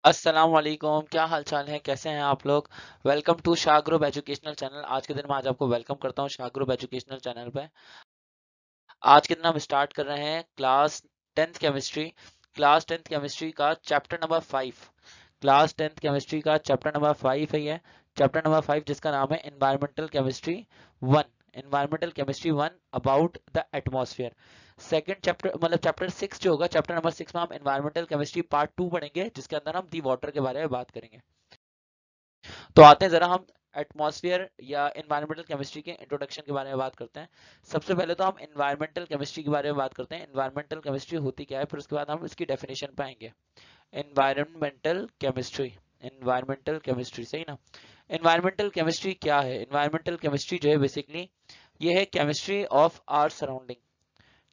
अस्सलाम वालेकुम, क्या हाल चाल है, कैसे हैं आप लोग। Welcome to Shah group educational channel. आज के दिन मैं आज आपको वेलकम करता हूँ शाह ग्रुप एजुकेशनल चैनल पे। आज के दिन हम स्टार्ट कर रहे हैं क्लास टेंथ केमिस्ट्री का chapter number 5। Class tenth chemistry का चैप्टर नंबर 5 है ये। चैप्टर नंबर 5 जिसका नाम है one environmental chemistry one about the atmosphere. Second chapter मतलब चैप्टर 6 जो होगा, चैप्टर नंबर 6 में हम एनवायरमेंटल केमिस्ट्री पार्ट 2 पढ़ेंगे, जिसके अंदर हम दी वाटर के बारे में बात करेंगे। तो आते हैं जरा हम एटमॉस्फेयर या एनवायरमेंटल केमिस्ट्री के इंट्रोडक्शन के बारे में बात करते हैं। सबसे पहले तो हम एनवायरमेंटल केमिस्ट्री के बारे में बात करते हैं, एनवायरमेंटल केमिस्ट्री होती क्या है, फिर उसके बाद हम इसकी डेफिनेशन पे आएंगे। एनवायरमेंटल केमिस्ट्री सही ना। एनवायरमेंटल केमिस्ट्री क्या है? एनवायरमेंटल केमिस्ट्री जो है बेसिकली ये है chemistry of our surrounding.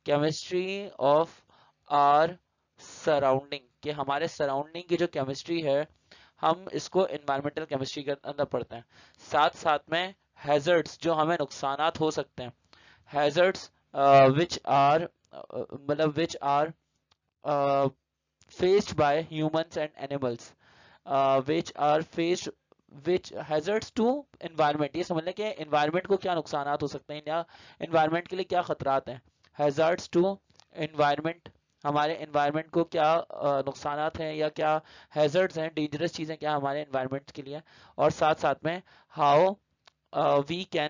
Chemistry of our surrounding, कि हमारे सराउंडिंग की जो केमिस्ट्री है हम इसको एनवायरमेंटल केमिस्ट्री के अंदर पढ़ते हैं। साथ साथ में हैजर्ड्स, जो हमें नुकसानात हो सकते हैं, hazards which are which are faced by humans and animals, which are faced which hazards to environment। ये समझ लें कि environment को क्या नुकसानात हो सकते हैं या environment के लिए क्या खतरात हैं। hazards to environment, हमारे environment को क्या नुकसानात हैं या क्या hazards हैं, dangerous चीज़ें क्या हमारे environment के लिए। और साथ साथ में how we can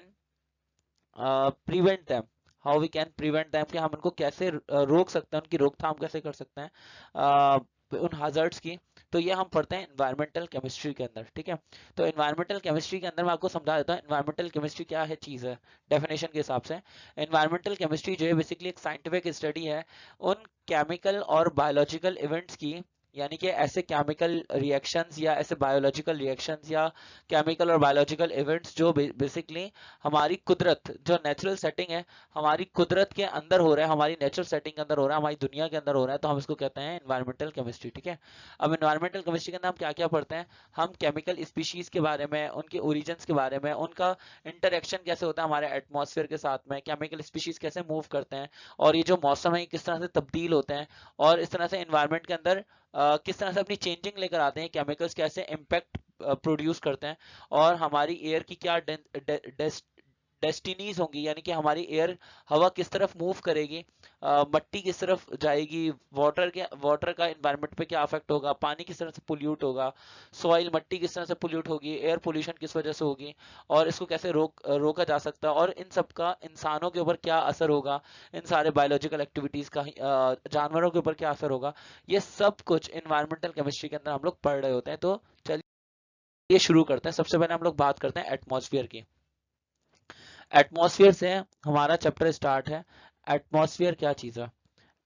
prevent them, how we can prevent them, कि हम उनको कैसे रोक सकते हैं, उनकी रोकथाम कैसे कर सकते हैं उन hazards की। तो ये हम पढ़ते हैं एनवायरमेंटल केमिस्ट्री के अंदर, ठीक है। तो एनवायरमेंटल केमिस्ट्री के अंदर मैं आपको समझा देता हूँ एनवायरमेंटल केमिस्ट्री क्या है, चीज़ है डेफिनेशन के हिसाब से। एनवायरमेंटल केमिस्ट्री जो है बेसिकली एक साइंटिफिक स्टडी है उन केमिकल और बायोलॉजिकल इवेंट्स की, यानी कि ऐसे केमिकल रिएक्शंस या ऐसे बायोलॉजिकल रिएक्शंस या केमिकल और बायोलॉजिकल इवेंट्स जो बेसिकली हमारी कुदरत, जो नेचुरल सेटिंग है, हमारी कुदरत के अंदर हो रहा है, हमारी नेचुरल सेटिंग के अंदर हो रहा है, हमारी दुनिया के अंदर हो रहा है, तो हम इसको कहते हैं एनवायरमेंटल केमिस्ट्री, ठीक है। अब एनवायरमेंटल केमिस्ट्री के अंदर हम क्या क्या पढ़ते हैं, हम केमिकल स्पीशीज के बारे में, उनके ओरिजिन्स के बारे में, उनका इंटरेक्शन कैसे होता है हमारे एटमॉस्फेयर के साथ में, केमिकल स्पीशीज कैसे मूव करते हैं, और ये जो मौसम है किस तरह से तब्दील होते हैं, और इस तरह से एनवायरमेंट के अंदर किस तरह से अपनी चेंजिंग लेकर आते हैं, केमिकल्स कैसे इम्पैक्ट प्रोड्यूस करते हैं, और हमारी एयर की क्या डेस्टिनीज होंगी, यानी कि हमारी एयर, हवा किस तरफ मूव करेगी, मट्टी किस तरफ जाएगी, वाटर का एनवायरनमेंट पे क्या इफेक्ट होगा, पानी किस तरह से पोल्यूट होगा, सॉइल मट्टी किस तरह से पोल्यूट होगी, एयर पोल्यूशन किस वजह से होगी, और इसको कैसे रोका जा सकता है, और इन सब का इंसानों के ऊपर क्या असर होगा, इन सारे बायोलॉजिकल एक्टिविटीज का जानवरों के ऊपर क्या असर होगा, ये सब कुछ इन्वायरमेंटल केमिस्ट्री के अंदर हम लोग पढ़ रहे होते हैं। तो चलिए ये शुरू करते हैं। सबसे पहले हम लोग बात करते हैं एटमॉस्फेयर की। एटमॉस्फेयर से हमारा चैप्टर स्टार्ट है। एटमॉस्फेयर क्या चीज़ है?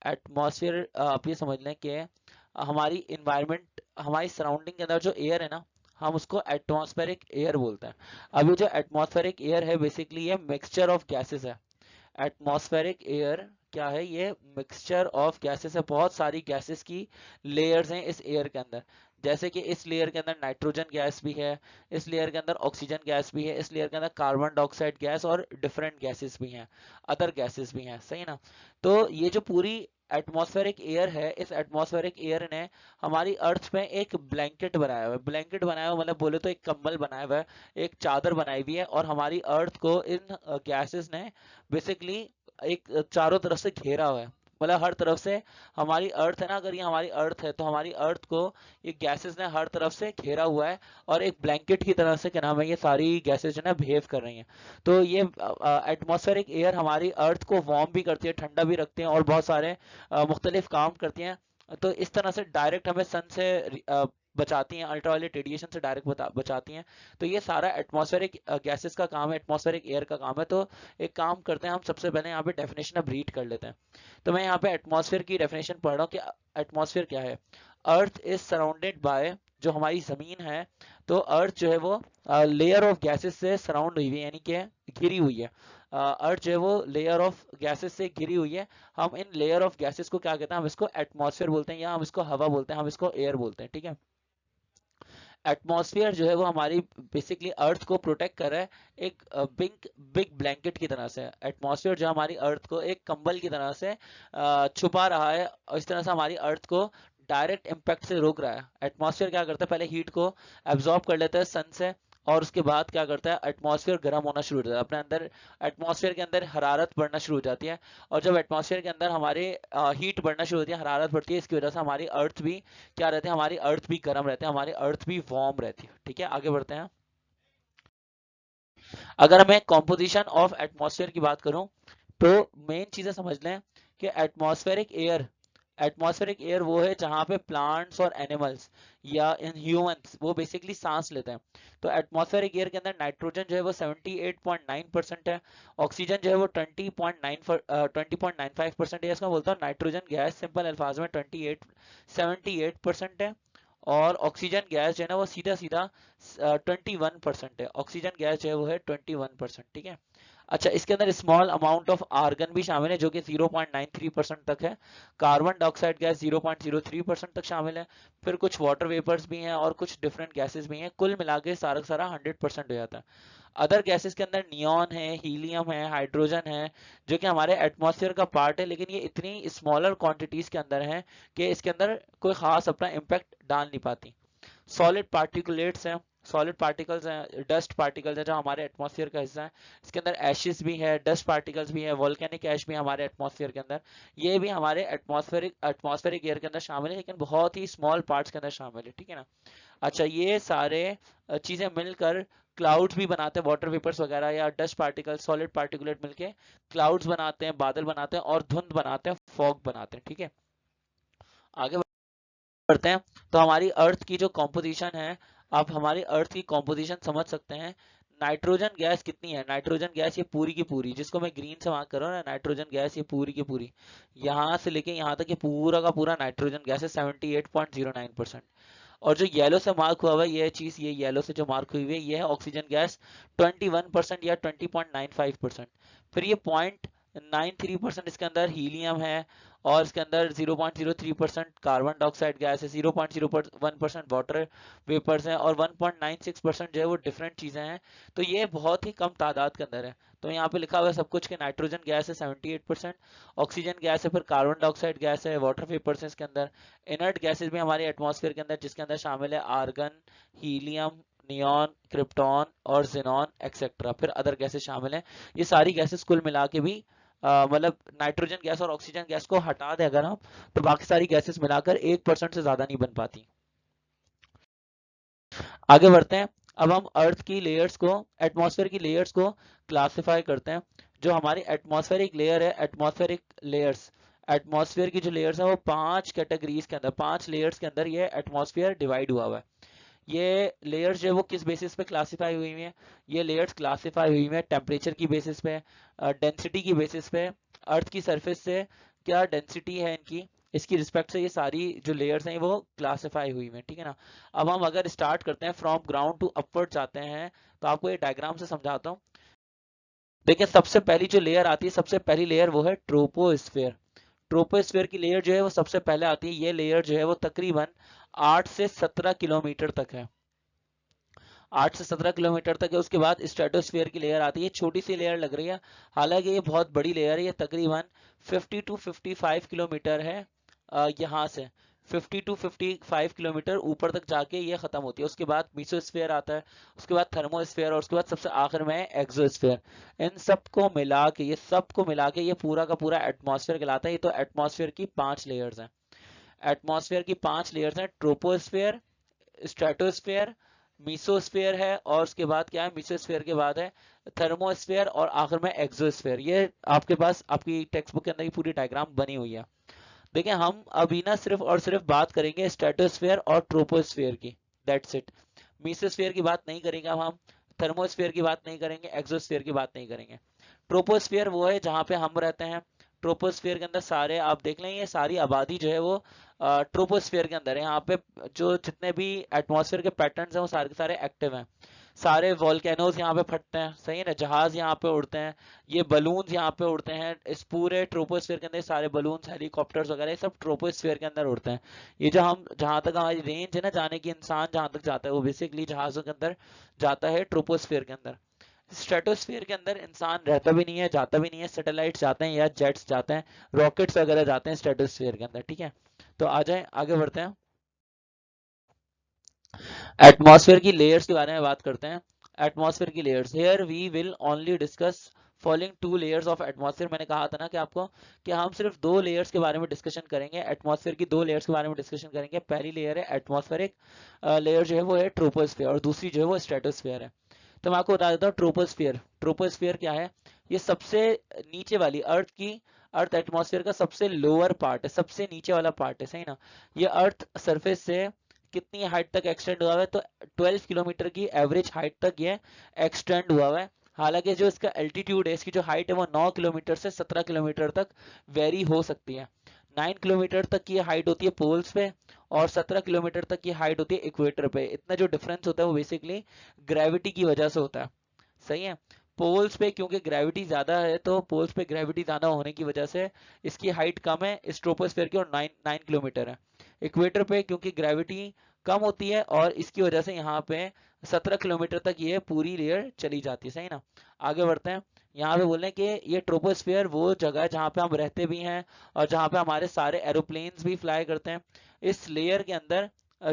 एटमॉस्फेयर आप ये समझ लें कि हमारी इन्वायरमेंट, हमारी सराउंडिंग के अंदर जो एयर है ना, हम उसको एटमॉस्फेरिक एयर बोलते हैं। अभी जो एटमॉस्फेरिक एयर है बेसिकली ये मिक्सचर ऑफ गैसेस है। एटमॉस्फेरिक एयर क्या है? ये मिक्सचर ऑफ गैसेस है, बहुत सारी गैसेस की लेयर्स हैं इस एयर के अंदर। जैसे कि इस लेयर के अंदर नाइट्रोजन गैस भी है, इस लेयर के अंदर ऑक्सीजन गैस भी है, इस लेयर के अंदर कार्बन डाइऑक्साइड गैस और डिफरेंट गैसेस भी हैं, अदर गैसेस भी हैं, सही ना। तो ये जो पूरी एटमॉस्फेरिक एयर है, इस एटमॉस्फेरिक एयर ने हमारी अर्थ पे एक ब्लैंकेट बनाया हुआ है। ब्लैंकेट बनाया हुआ मतलब बोले तो एक कंबल बनाया हुआ है, एक चादर बनाई हुई है, और हमारी अर्थ को इन गैसेस ने बेसिकली एक चारों तरफ से घेरा हुआ है। मतलब हर तरफ से हमारी अर्थ है ना, अगर ये हमारी अर्थ है तो हमारी अर्थ को ये गैसेस ने हर तरफ से घेरा हुआ है, और एक ब्लैंकेट की तरह से क्या नाम है, ये सारी गैसेस जो है बिहेव कर रही हैं। तो ये एटमॉस्फेरिक एयर हमारी अर्थ को वार्म भी करती है, ठंडा भी रखती है, और बहुत सारे मुख्तलिफ काम करती हैं। तो इस तरह से डायरेक्ट हमें सन से बचाती हैं, अल्ट्रावायलेट रेडिएशन से डायरेक्ट बचाती हैं। तो ये सारा एटमॉस्फेरिक गैसेस का काम है, एटमॉस्फेरिक एयर का काम है। तो एक काम करते हैं, हम सबसे पहले यहाँ पे डेफिनेशन अब रीड कर लेते हैं। तो मैं यहाँ पे एटमॉस्फेयर की डेफिनेशन पढ़ रहा हूँ कि एटमॉस्फेयर क्या है। अर्थ इज सराउंडेड बाय, जो हमारी जमीन है, तो अर्थ जो है वो लेयर ऑफ गैसेस से सराउंड हुई हुई है, यानी कि घिरी हुई है। अर्थ जो है वो लेयर ऑफ गैसेस से घिरी हुई है। हम इन लेयर ऑफ गैसेस को क्या कहते हैं? हम इसको एटमॉस्फेयर बोलते हैं, या हम इसको हवा बोलते हैं, हम इसको एयर बोलते हैं, ठीक है। एटमॉस्फेयर जो है वो हमारी बेसिकली अर्थ को प्रोटेक्ट कर रहा है, एक बिग बिग ब्लैंकेट की तरह से। एटमॉस्फेयर जो हमारी अर्थ को एक कंबल की तरह से छुपा रहा है, और इस तरह से हमारी अर्थ को डायरेक्ट इम्पैक्ट से रोक रहा है। एटमॉस्फेयर क्या करता है, पहले हीट को एब्जॉर्ब कर लेता है सन से, और उसके बाद क्या करता है, एटमॉस्फेयर गर्म होना शुरू हो जाता है अपने अंदर, एटमॉस्फेयर के अंदर हरारत बढ़ना शुरू हो जाती है। और जब एटमॉस्फेयर के अंदर हमारे हीट बढ़ना शुरू होती है, हरारत बढ़ती है, इसकी वजह से हमारी अर्थ भी क्या रहती है, हमारी अर्थ भी गर्म रहती है, हमारी अर्थ भी वार्म रहती है। ठीक है, आगे बढ़ते हैं। अगर मैं कॉम्पोजिशन ऑफ एटमॉस्फेयर की बात करूं, तो मेन चीजें समझ लें कि एटमॉस्फेरिक एयर वो है जहाँ पे प्लांट्स और एनिमल्स या इन ह्यूमंस वो बेसिकली सांस लेते हैं। तो एटमॉस्फेरिक एयर के अंदर नाइट्रोजन जो है वो 78.9% है, ऑक्सीजन जो है वो 20.95% है, इसमें बोलता हूँ नाइट्रोजन गैस सिंपल अल्फाज में 78% है, और ऑक्सीजन गैस जो है ना वो सीधा सीधा 21% है, ऑक्सीजन गैस जो है वो है 21%। ठीक है, अच्छा इसके अंदर स्मॉल अमाउंट ऑफ आर्गन भी शामिल है जो कि 0.93% तक है, कार्बन डाइऑक्साइड गैस 0.03% तक शामिल है, फिर कुछ वाटर वेपर्स भी हैं और कुछ डिफरेंट गैसेस भी हैं, कुल मिला के सारा सारा 100% हो जाता है। अदर गैसेस के अंदर नियॉन है, हीलियम है, हाइड्रोजन है, जो कि हमारे एटमॉस्फेयर का पार्ट है, लेकिन ये इतनी स्मॉलर क्वांटिटीज के अंदर है कि इसके अंदर कोई खास अपना इम्पैक्ट डाल नहीं पाती। सॉलिड पार्टिकुलेट्स हैं, सॉलिड पार्टिकल्स हैं, डस्ट पार्टिकल्स हैं जो हमारे एटमॉस्फेयर का हिस्सा है, इसके अंदर एशेस भी है, डस्ट पार्टिकल्स भी है, वोल्केनिक ऐश भी है हमारे एटमॉस्फेयर के अंदर, ये भी हमारे एटमॉस्फेरिक एयर के अंदर शामिल है, लेकिन बहुत ही स्मॉल पार्ट्स के अंदर शामिल है। ठीक है ना, अच्छा ये सारे चीजें मिलकर क्लाउड्स भी बनाते हैं, वाटर वेपर्स वगैरह या डस्ट पार्टिकल सॉलिड पार्टिकुलेट मिलके क्लाउड्स बनाते हैं, बादल बनाते हैं और धुंध बनाते हैं, फॉग बनाते हैं। ठीक है, आगे बढ़ते हैं। तो हमारी अर्थ की जो कॉम्पोजिशन है, आप हमारी अर्थ की कॉम्पोजिशन समझ सकते हैं। नाइट्रोजन गैस कितनी है, नाइट्रोजन गैस ये पूरी की पूरी, जिसको मैं ग्रीन से मार्क कर रहा हूँ ना, नाइट्रोजन गैस ये पूरी की पूरी, यहाँ से लेके यहाँ तक ये पूरा का पूरा नाइट्रोजन गैस है 78.09%। और जो येलो से मार्क हुआ हुआ है, ये चीज, ये येलो से जो मार्क हुई हुई है, ये है ऑक्सीजन गैस 21% या 20.95%। फिर ये 0.93% इसके अंदर हीलियम है, और इसके अंदर 0.03% कार्बन डाइऑक्साइड गैस है, 0.01% वाटर वेपर्स हैं, और 1.96% जो है वो डिफरेंट चीजें हैं। तो ये बहुत ही कम तादाद के अंदर है। तो यहाँ पे लिखा हुआ है सब कुछ कि नाइट्रोजन गैस है 78%, ऑक्सीजन गैस है, फिर कार्बन डाइऑक्साइड गैस है, वाटर वेपर्स है इसके अंदर, इनर्ट गैसेस भी हमारे एटमॉस्फेयर के अंदर, जिसके अंदर शामिल है आर्गन, हीलियम, नियॉन, क्रिप्टॉन और जेनॉन एक्सेट्रा, फिर अदर गैसेस शामिल हैं। ये सारी गैसेस कुल मिला के भी मतलब नाइट्रोजन गैस और ऑक्सीजन गैस को हटा दे अगर हम, तो बाकी सारी गैसेस मिलाकर 1% से ज्यादा नहीं बन पाती। आगे बढ़ते हैं। अब हम अर्थ की लेयर्स को, एटमॉस्फेयर की लेयर्स को क्लासिफाई करते हैं। जो हमारी एटमॉस्फेरिक लेयर है, एटमॉस्फेयर की जो लेयर्स है वो 5 कैटेगरीज के अंदर, 5 लेयर्स के अंदर ये एटमॉस्फेयर डिवाइड हुआ हुआ है। ये लेयर्स जो है वो किस बेसिस पे क्लासिफाई हुई है, ये लेयर्स क्लासिफाई हुई है टेम्परेचर की बेसिस पे, डेंसिटी की बेसिस पे, अर्थ की सरफेस से क्या डेंसिटी है इनकी, इसकी रिस्पेक्ट से ये सारी जो लेयर्स हैं वो क्लासिफाई हुई हैं। ठीक है ना, अब हम अगर स्टार्ट करते हैं फ्रॉम ग्राउंड टू अपवर्ड जाते हैं, तो आपको ये डायग्राम से समझाता हूँ। देखिए सबसे पहली जो लेयर आती है, सबसे पहली लेयर वो है ट्रोपोस्फेयर। ट्रोपोस्फेयर की लेयर जो है वो सबसे पहले आती है, ये लेयर जो है वो तकरीबन 8 से 17 किलोमीटर तक है, 8 से 17 किलोमीटर तक है। उसके बाद स्ट्रेटोस्फेयर की लेयर आती है, छोटी सी लेयर लग रही है, हालांकि ये बहुत बड़ी लेयर है, ये तकरीबन 50 टू 55 किलोमीटर है, यहाँ से 50 टू 55 किलोमीटर ऊपर तक जाके ये खत्म होती है। उसके बाद मीसोस्फेयर आता है, उसके बाद थर्मोस्फेयर, और उसके बाद सबसे आखिर में एक्सोस्फेयर। इन सबको मिला के, ये सबको मिला के ये पूरा का पूरा एटमॉस्फेयर कहलाता है। ये तो एटमॉस्फेयर की 5 लेयर्स हैं, एटमॉस्फेयर की 5 लेयर्स हैं, ट्रोपोस्फेयर, स्ट्रेटोस्फेयर, मीसोस्फेयर है, और उसके बाद क्या है, मीसोस्फेयर के बाद है थर्मोस्फेयर, और आखिर में एक्सोस्फेयर। ये आपके पास आपकी टेक्स्ट बुक के अंदर की पूरी डायग्राम बनी हुई है। देखिए हम अभी ना सिर्फ और सिर्फ बात करेंगे स्ट्रेटोस्फेयर और ट्रोपोस्फेयर की, दैट्स इट। मीसोस्फेयर की बात नहीं करेंगे अब हम, थर्मोस्फेयर की बात नहीं करेंगे, एक्सोस्फेयर की बात नहीं करेंगे। ट्रोपोस्फेयर वो है जहाँ पे हम रहते हैं। ट्रोपोस्फेयर के अंदर सारे आप देख लें, ये सारी आबादी जो है वो ट्रोपोस्फेयर के अंदर है। यहाँ पे जो जितने भी एटमॉस्फेयर के पैटर्न्स हैं वो सारे के सारे एक्टिव हैं। सारे वॉल्केनोज यहाँ पे फटते हैं, सही है ना, जहाज यहाँ पे उड़ते हैं, ये बलून्स यहाँ पे उड़ते हैं, इस पूरे ट्रोपोस्फेयर के अंदर सारे बलून्स, हेलीकॉप्टर्स वगैरह ये सब ट्रोपोस्फेयर के अंदर उड़ते हैं। ये जो हम, जहाँ तक हमारी रेंज है ना जाने की, इंसान जहाँ तक जाता है वो बेसिकली जहाजों के अंदर जाता है, ट्रोपोस्फेयर के अंदर। स्ट्रेटोस्फेयर के अंदर इंसान रहता भी नहीं है, जाता भी नहीं है, सैटेलाइट्स जाते हैं या जेट्स जाते हैं, रॉकेट्स वगैरह जाते हैं स्ट्रेटोस्फेयर के अंदर। ठीक है, तो आ जाए आगे बढ़ते हैं, एटमॉस्फेयर की लेयर्स के बारे में बात करते हैं। एटमॉस्फेयर की layers, here we will only discuss following two layers of atmosphere. मैंने कहा था ना कि आपको कि हम सिर्फ दो लेयर्स के बारे में डिस्कशन करेंगे, एटमॉस्फेयर की दो लेयर्स के बारे में डिस्कशन करेंगे। पहली लेयर है एटमॉस्फेरिक लेयर जो है वो है ट्रोपोस्फेयर, और दूसरी जो है वो स्ट्रेटोस्फेयर है। तो मैं आपको बता देता हूँ ट्रोपोस्फेयर, ट्रोपोस्फेयर क्या है, ये सबसे नीचे वाली अर्थ की, अर्थ एटमॉस्फेयर का सबसे लोअर पार्ट है, सबसे नीचे वाला पार्ट है, सही ना। ये अर्थ सरफेस से कितनी हाइट तक एक्सटेंड हुआ है, तो 12 किलोमीटर की एवरेज हाइट तक ये एक्सटेंड हुआ है। हालांकि जो इसका एल्टीट्यूड है, इसकी जो हाइट है वो 9 किलोमीटर से 17 किलोमीटर तक वेरी हो सकती है। 9 किलोमीटर तक की हाइट होती है पोल्स पे, और 17 किलोमीटर तक की हाइट होती है इक्वेटर पे। इतना जो डिफरेंस होता है वो बेसिकली ग्रेविटी की वजह से होता है, सही है। पोल्स पे क्योंकि ग्रेविटी ज्यादा है, तो पोल्स पे ग्रेविटी ज्यादा होने की वजह से इसकी हाइट कम है इस ट्रोपोस्फेयर की, और 9 किलोमीटर है। इक्वेटर पे क्योंकि ग्रेविटी कम होती है, और इसकी वजह से यहाँ पे 17 किलोमीटर तक ये पूरी लेयर चली जाती है, सही ना। आगे बढ़ते हैं, यहाँ पे बोल रहे हैं कि ये ट्रोपोस्फेयर वो जगह है जहाँ पे हम रहते भी हैं, और जहाँ पे हमारे सारे एरोप्लेन्स भी फ्लाई करते हैं। इस लेयर के अंदर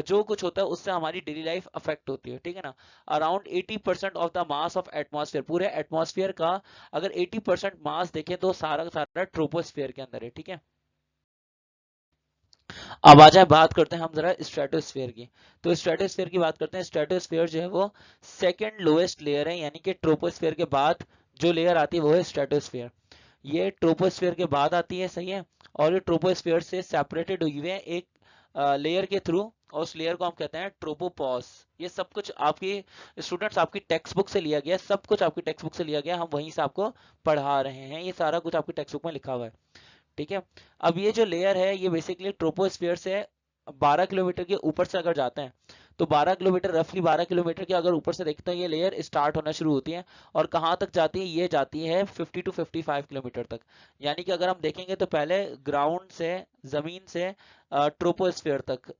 जो कुछ होता है उससे हमारी डेली लाइफ अफेक्ट होती है, ठीक है ना। Around 80% of the mass of atmosphere, पूरे एटमॉस्फेयर का अगर 80% मास देखें तो सारा का सारा ट्रोपोस्फेयर के अंदर है, ठीक है। अब आ जाए बात करते हैं हम जरा स्ट्रेटोस्फेयर की। तो स्ट्रेटोस्फेयर की बात करते हैं। स्ट्रेटोस्फेयर जो है वो सेकंड लोएस्ट लेयर है, यानी कि ट्रोपोस्फेयर के बाद जो लेयर आती है वो है स्ट्रेटोस्फेयर। ये ट्रोपोस्फेयर के बाद आती है, सही है। और ये ट्रोपोस्फेयर से सेपरेटेड हुई हुई है एक लेयर के थ्रू, और उस लेयर को हम कहते हैं ट्रोपोपॉज। ये सब कुछ आपकी स्टूडेंट्स आपकी टेक्स्ट बुक से लिया गया, सब कुछ आपकी टेक्स्ट बुक से लिया गया, हम वहीं से आपको पढ़ा रहे हैं, ये सारा कुछ आपकी टेक्स्ट बुक में लिखा हुआ है, ठीक है। अब ये जो लेयर है ये बेसिकली ट्रोपोस्फियर से 12 किलोमीटर के ऊपर से अगर जाते हैं, तो 12 किलोमीटर, रफली 12 किलोमीटर के अगर ऊपर से देखते हैं, ये लेयर स्टार्ट होना शुरू होती है। और कहाँ तक जाती है, ये जाती है 50 टू 55 किलोमीटर तक। यानी कि अगर हम देखेंगे तो पहले ग्राउंड से, जमीन से ट्रोपोस्फियर तक,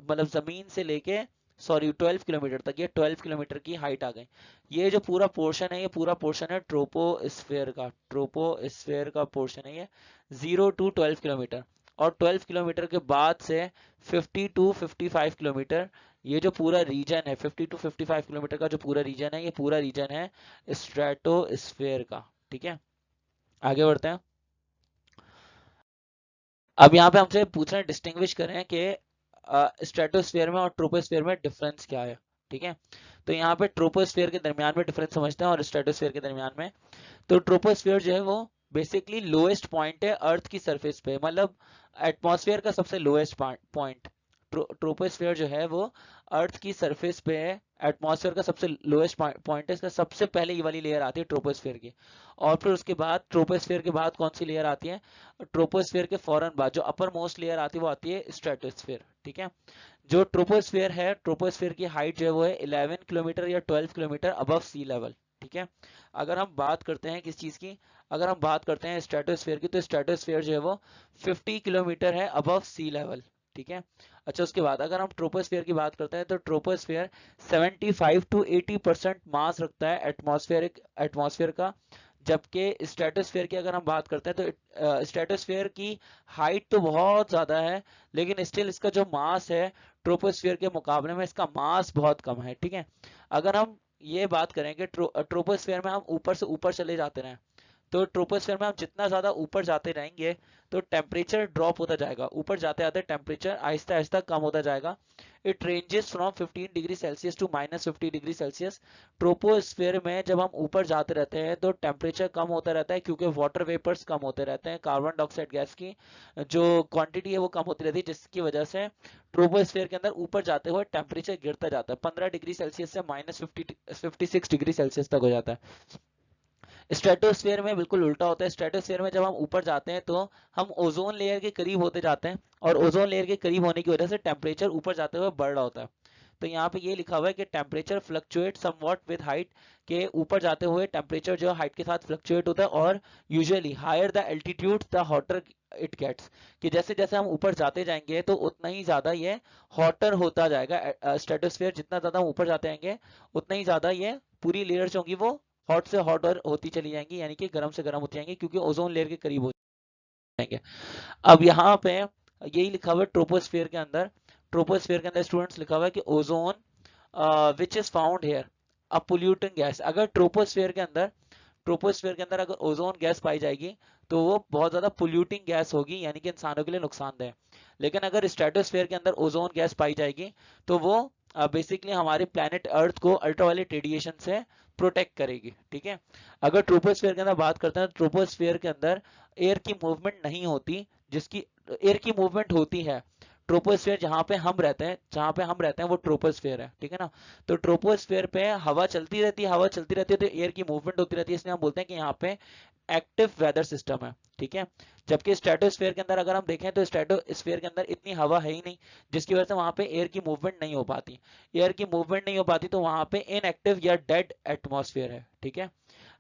मतलब जमीन से लेके, सॉरी 12 किलोमीटर तक, ये 12 किलोमीटर की हाइट आ गई। ये जो पूरा पोर्शन है, ये पूरा पोर्शन है ट्रोपोस्फेयर का, ट्रोपोस्फेयर का पोर्शन है ये 0 to 12 किलोमीटर। और 12 किलोमीटर के बाद से 50 टू 55 किलोमीटर, ये जो पूरा रीजन है 50 टू 55 किलोमीटर का जो पूरा रीजन है, ये पूरा रीजन है स्ट्रेटोस्फेयर का, ठीक है। आगे बढ़ते हैं। अब यहाँ पे हमसे पूछ रहे हैं डिस्टिंग्विश करें कि स्ट्रेटोस्फेयर में और ट्रोपोस्फेयर में डिफरेंस क्या है, ठीक है। तो यहाँ पे ट्रोपोस्फेयर के दरमियान में डिफरेंस समझते हैं, और स्ट्रेटोस्फेयर के दरमियान में। तो ट्रोपोस्फेयर जो है वो बेसिकली लोएस्ट पॉइंट है अर्थ की सरफेस पे, मतलब एटमॉस्फेयर का सबसे लोएस्ट पॉइंट। ट्रोपोस्फेयर जो है वो अर्थ की सरफेस पे है, एटमॉस्फेयर का सबसे लोएस्ट पॉइंट है। इसका सबसे पहले ये वाली लेयर आती है ट्रोपोस्फेयर की, और फिर उसके बाद ट्रोपोस्फेयर के बाद कौन सी लेयर आती है, ट्रोपोस्फेयर के फौरन बाद जो अपर मोस्ट लेयर आती है वो आती है स्ट्रेटोस्फेयर, ठीक है। जो ट्रोपोस्फेयर है, ट्रोपोस्फेयर की हाइट जो है वो है 11 किलोमीटर या 12 किलोमीटर अबव सी लेवल, ठीक है। अगर हम बात करते हैं किस चीज की, अगर हम बात करते हैं स्ट्रेटोस्फेयर की, तो स्ट्रेटोस्फेयर जो है वो 50 किलोमीटर है अबव सी लेवल, ठीक है। अच्छा, उसके बाद अगर हम ट्रोपोस्फेयर की बात करते हैं, तो ट्रोपोस्फेयर 75 टू 80% मास रखता है एटमॉस्फेयर का। जबकि स्ट्रेटोस्फेयर की अगर हम बात करते हैं, तो स्ट्रेटोस्फेयर की हाइट तो बहुत ज्यादा है, लेकिन स्टिल इसका जो मास है ट्रोपोस्फेयर के मुकाबले में इसका मास बहुत कम है, ठीक है। अगर हम ये बात करें कि ट्रोपोस्फेयर में हम ऊपर से ऊपर चले जाते रहे, तो ट्रोपोस्फेयर में हम जितना ज्यादा ऊपर जाते रहेंगे, तो टेम्परेचर ड्रॉप होता जाएगा, ऊपर जाते जाते टेम्परेचर आहिस्ता आहिस्ता कम होता जाएगा। It ranges from 15 degree Celsius to -50 degree Celsius. Troposphere में जब हम ऊपर जाते रहते हैं तो टेम्परेचर कम होता रहता है, क्योंकि वाटर वेपर्स कम होते रहते हैं, कार्बन डाइऑक्साइड गैस की जो क्वांटिटी है वो कम होती रहती है, जिसकी वजह से ट्रोपोस्फेयर के अंदर ऊपर जाते हुए टेम्परेचर गिरता जाता है, 15 डिग्री सेल्सियस से -56 डिग्री सेल्सियस तक हो जाता है। स्ट्रेटोस्फेयर में बिल्कुल उल्टा होता है। स्ट्रेटोस्फेयर में जब हम ऊपर जाते हैं तो हम ओजोन लेयर के करीब होते जाते हैं, और ओजोन लेयर के करीब होने की वजह से टेम्परेचर ऊपर जाते हुए बढ़ रहा होता है। तो यहाँ पे ये लिखा हुआ है कि temperature fluctuate somewhat with height, के ऊपर जाते हुए टेम्परेचर जो हाइट के साथ फ्लक्चुएट होता है, और usually higher the altitude the hotter it gets, कि जैसे जैसे हम ऊपर जाते जाएंगे तो उतना ही ज्यादा ये हॉटर होता जाएगा। स्ट्रेटोस्फेयर जितना ज्यादा हम ऊपर जाते जाएंगे, उतना ही ज्यादा ये पूरी लेयर्स होंगी वो हॉट से हॉटर होती चली जाएंगी, यानी कि गर्म से गर्म होती जाएंगी, क्योंकि ओजोन लेयर के करीब हो जाएंगे। अब यहाँ पे यही लिखा हुआ है ट्रोपोस्फेयर के अंदर। ट्रोपोस्फेयर के अंदर स्टूडेंट्स लिखा हुआ है कि ozone which is found here a polluting gas. अगर ट्रोपोस्फेयर के अंदर अगर ओजोन गैस पाई जाएगी तो वो बहुत ज्यादा पोल्यूटिंग गैस होगी, यानी कि इंसानों के लिए नुकसानदेह है। लेकिन अगर स्ट्रेटोस्फेयर के अंदर ओजोन गैस पाई जाएगी तो वो बेसिकली हमारे प्लैनेट अर्थ को अल्ट्रावायलेट रेडिएशन से प्रोटेक्ट करेगी। ठीक है। अगर ट्रोपोस्फेयर के अंदर बात करते हैं तो ट्रोपोस्फेयर के अंदर एयर की मूवमेंट नहीं होती, जिसकी एयर की मूवमेंट होती है। ट्रोपोस्फेयर जहाँ पे हम रहते हैं वो ट्रोपोस्फेयर है। ठीक है ना। तो ट्रोपोस्फेयर पे हवा चलती रहती है, तो एयर की मूवमेंट होती रहती है, इसलिए हम बोलते हैं कि यहाँ पे एक्टिव वेदर सिस्टम है। ठीक है। जबकि स्ट्रेटोस्फेयर के अंदर अगर हम देखें तो स्ट्रेटोस्फेयर के अंदर इतनी हवा है ही नहीं, जिसकी वजह से वहां पे एयर की मूवमेंट नहीं हो पाती। एयर की मूवमेंट नहीं हो पाती तो वहां पे इनएक्टिव या डेड एटमॉस्फेयर है। ठीक है।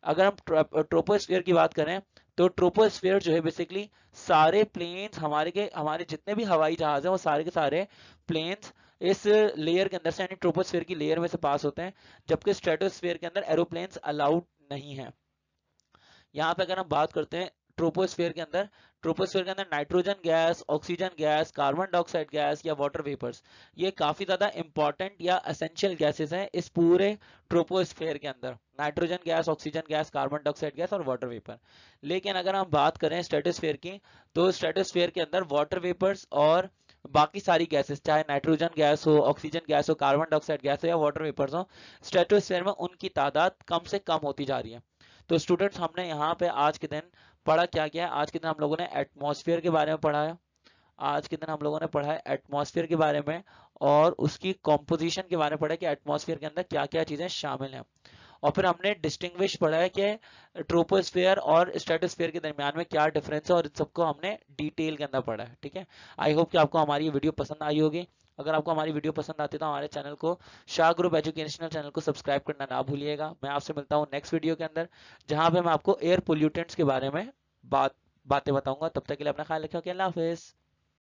अगर हम ट्रोपोस्फेयर की बात करें तो ट्रोपोस्फेयर जो है बेसिकली सारे प्लेन्स हमारे जितने भी हवाई जहाज हैं वो सारे के सारे प्लेन्स इस लेयर के अंदर से यानी ट्रोपोस्फेयर की लेयर में से पास होते हैं, जबकि स्ट्रेटोस्फेयर के अंदर एरोप्लेन्स अलाउड नहीं है। यहाँ पे अगर हम बात करते हैं ट्रोपोस्फेयर के अंदर nitrogen gas, oxygen gas, carbon dioxide gas या वाटर वेपर्स, ये काफी ज्यादा इंपॉर्टेंट या एसेंशियल गैसेस हैं इस पूरे ट्रोपोस्फेयर के अंदर। Nitrogen gas, oxygen gas, carbon dioxide gas और वाटर वेपर। लेकिन अगर हम बात करें स्ट्रेटोस्फेयर की तो स्ट्रेटोस्फेयर के अंदर वाटर वेपर्स और बाकी सारी गैसेस, चाहे नाइट्रोजन गैस हो, ऑक्सीजन गैस हो, कार्बन डाइऑक्साइड गैस हो या वाटर वेपर्स हो, स्ट्रेटोस्फेयर में उनकी तादाद कम से कम होती जा रही है। तो स्टूडेंट्स हमने यहाँ पे आज के दिन पढ़ा क्या क्या है। आज के दिन हम लोगों ने एटमॉस्फेयर के बारे में पढ़ा है। आज के दिन हम लोगों ने पढ़ा है एटमॉस्फेयर के बारे में और उसकी कॉम्पोजिशन के बारे में पढ़ा है कि एटमॉस्फेयर के अंदर क्या क्या चीजें शामिल हैं। और फिर हमने डिस्टिंग्विश पढ़ा है कि ट्रोपोस्फेयर और स्ट्रेटोस्फेयर के दरमियान में क्या डिफरेंस है और इन सबको हमने डिटेल के अंदर पढ़ा है। ठीक है। आई होप कि आपको हमारी ये वीडियो पसंद आई होगी। अगर आपको हमारी वीडियो पसंद आती है तो हमारे चैनल को, शाह ग्रुप एजुकेशनल चैनल को सब्सक्राइब करना ना भूलिएगा। मैं आपसे मिलता हूँ नेक्स्ट वीडियो के अंदर, जहां पे मैं आपको एयर पोल्यूटेंट्स के बारे में बातें बताऊंगा। तब तक के लिए अपना ख्याल रखिए। अल्लाह हाफिज।